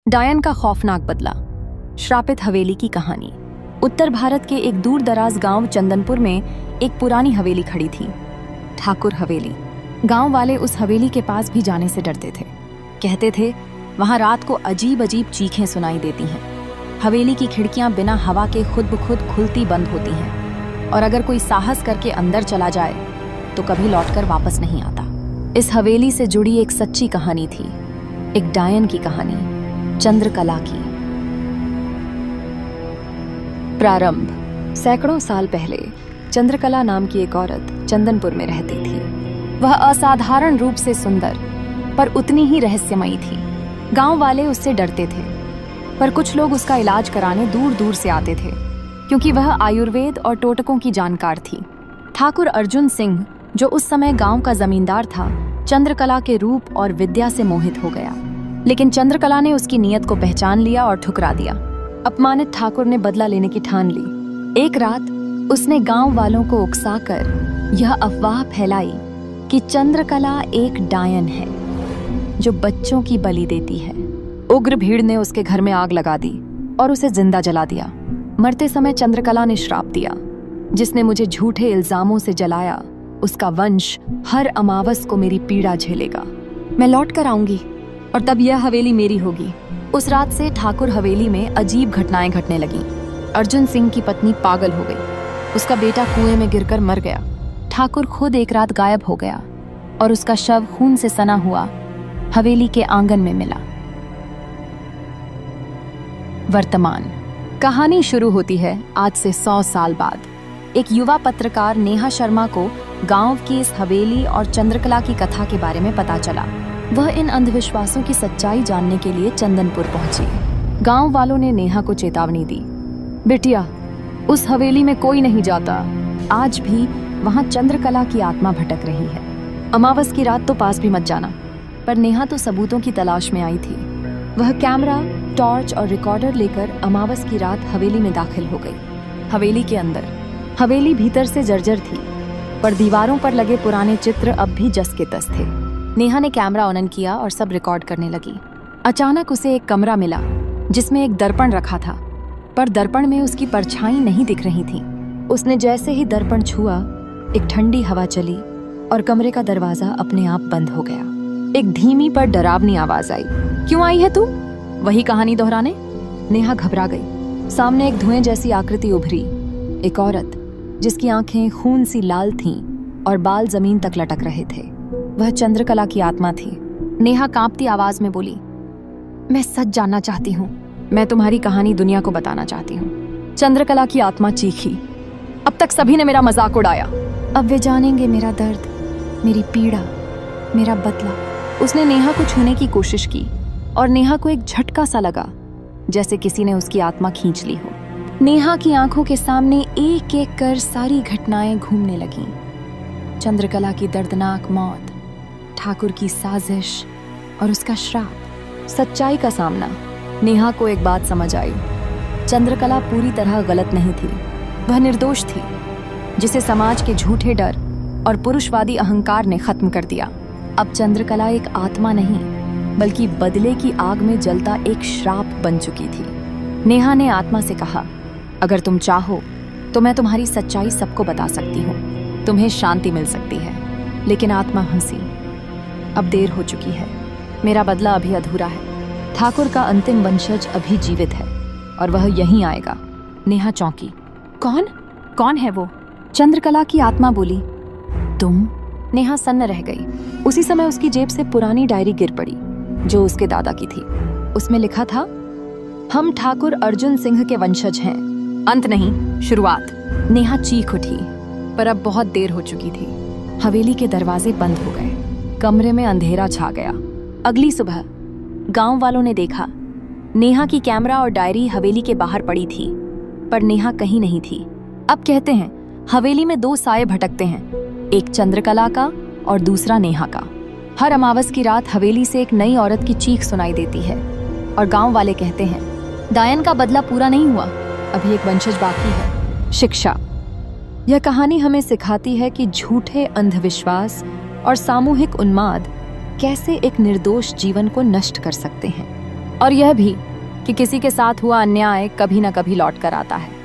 डायन का खौफनाक बदला। श्रापित हवेली की कहानी। उत्तर भारत के एक दूर दराज गांव चंदनपुर में एक पुरानी हवेली खड़ी थी, ठाकुर हवेली। गांव वाले उस हवेली के पास भी जाने से डरते थे। कहते थे वहां रात को अजीब अजीब चीखें सुनाई देती हैं। हवेली की खिड़कियां बिना हवा के खुद ब खुद खुलती बंद होती हैं, और अगर कोई साहस करके अंदर चला जाए तो कभी लौटकर वापस नहीं आता। इस हवेली से जुड़ी एक सच्ची कहानी थी, एक डायन की कहानी, चंद्रकला की। प्रारंभ। सैकड़ों साल पहले चंद्रकला नाम की एक औरत चंदनपुर में रहती थी। वह असाधारण रूप से सुंदर पर उतनी ही रहस्यमयी थी। गांव वाले उससे डरते थे, पर कुछ लोग उसका इलाज कराने दूर दूर से आते थे, क्योंकि वह आयुर्वेद और टोटकों की जानकार थी। ठाकुर अर्जुन सिंह, जो उस समय गांव का जमींदार था, चंद्रकला के रूप और विद्या से मोहित हो गया। लेकिन चंद्रकला ने उसकी नीयत को पहचान लिया और ठुकरा दिया। अपमानित ठाकुर ने बदला लेने की ठान ली। एक रात उसने गांव वालों को उकसाकर यह अफवाह फैलाई कि चंद्रकला एक डायन है जो बच्चों की बलि देती है। उग्र भीड़ ने उसके घर में आग लगा दी और उसे जिंदा जला दिया। मरते समय चंद्रकला ने श्राप दिया, जिसने मुझे झूठे इल्जामों से जलाया उसका वंश हर अमावस को मेरी पीड़ा झेलेगा। मैं लौट कर आऊंगी और तब यह हवेली मेरी होगी। उस रात से ठाकुर हवेली में अजीब घटनाएं घटने लगीं। अर्जुन सिंह की पत्नी पागल हो गई, उसका बेटा कुएं में गिरकर मर गया। ठाकुर खुद एक रात गायब हो गया और उसका शव खून से सना हुआ हवेली के आंगन में मिला। वर्तमान। कहानी शुरू होती है आज से 100 साल बाद। एक युवा पत्रकार नेहा शर्मा को गांव की इस हवेली और चंद्रकला की कथा के बारे में पता चला। वह इन अंधविश्वासों की सच्चाई जानने के लिए चंदनपुर पहुंची। गांव वालों ने नेहा को चेतावनी दी, बिटिया, उस हवेली में कोई नहीं जाता। आज भी वहां चंद्रकला की आत्मा भटक रही है। अमावस की रात तो पास भी मत जाना। पर नेहा तो सबूतों की तलाश में आई थी। वह कैमरा, टॉर्च और रिकॉर्डर लेकर अमावस की रात हवेली में दाखिल हो गई। हवेली के अंदर, हवेली भीतर से जर्जर थी, पर दीवारों पर लगे पुराने चित्र अब भी जस के तस थे। नेहा ने कैमरा ऑन किया और सब रिकॉर्ड करने लगी। अचानक उसे एक कमरा मिला जिसमें एक दर्पण रखा था, पर दर्पण में उसकी परछाई नहीं दिख रही थी। उसने जैसे ही दर्पण छुआ, एक ठंडी हवा चली और कमरे का दरवाजा अपने आप बंद हो गया। एक धीमी पर डरावनी आवाज आई, क्यों आई है तू? वही कहानी दोहराने? नेहा घबरा गई। सामने एक धुएं जैसी आकृति उभरी, एक औरत जिसकी आंखें खून सी लाल थीं और बाल जमीन तक लटक रहे थे। वह चंद्रकला की आत्मा थी। नेहा कांपती आवाज में बोली, मैं सच जानना चाहती हूँ। मैं तुम्हारी कहानी दुनिया को बताना चाहती हूँ। चंद्रकला की आत्मा चीखी, अब तक सभी ने मेरा मजाक उड़ाया, अब वे जानेंगे मेरा दर्द, मेरी पीड़ा, मेरा बदला। उसने नेहा को छूने की कोशिश की और नेहा को एक झटका सा लगा, जैसे किसी ने उसकी आत्मा खींच ली हो। नेहा की आंखों के सामने एक एक कर सारी घटनाएं घूमने लगीं। चंद्रकला की दर्दनाक मौत, ठाकुर की साजिश और उसका श्राप। सच्चाई का सामना। नेहा को एक बात समझ आई, चंद्रकला पूरी तरह गलत नहीं थी। वह निर्दोष थी, जिसे समाज के झूठे डर और पुरुषवादी अहंकार ने खत्म कर दिया। अब चंद्रकला एक आत्मा नहीं, बल्कि बदले की आग में जलता एक श्राप बन चुकी थी। नेहा ने आत्मा से कहा, अगर तुम चाहो तो मैं तुम्हारी सच्चाई सबको बता सकती हूँ, तुम्हें शांति मिल सकती है। लेकिन आत्मा हंसी, अब देर हो चुकी है, मेरा बदला अभी अधूरा है। ठाकुर का अंतिम वंशज अभी जीवित है और वह यहीं आएगा। नेहा चौंकी, कौन? कौन है वो? चंद्रकला की आत्मा बोली, तुम। नेहा सन्न रह गई। उसी समय उसकी जेब से पुरानी डायरी गिर पड़ी, जो उसके दादा की थी। उसमें लिखा था, हम ठाकुर अर्जुन सिंह के वंशज हैं, अंत नहीं शुरुआत। नेहा चीख उठी, पर अब बहुत देर हो चुकी थी। हवेली के दरवाजे बंद हो गए, कमरे में अंधेरा छा गया। अगली सुबह गांव वालों ने देखा, नेहा की कैमरा और डायरी हवेली के बाहर पड़ी थी, पर नेहा कहीं नहीं थी। अब कहते हैं हवेली में 2 साए भटकते हैं, एक चंद्रकला का और दूसरा नेहा का। हर अमावस की रात हवेली से एक नई औरत की चीख सुनाई देती है और गांव वाले कहते हैं, डायन का बदला पूरा नहीं हुआ, अभी एक वंशज बाकी है। शिक्षा। यह कहानी हमें सिखाती है कि झूठे अंधविश्वास और सामूहिक उन्माद कैसे एक निर्दोष जीवन को नष्ट कर सकते हैं। और यह भी कि किसी के साथ हुआ अन्याय कभी न कभी लौट कर आता है।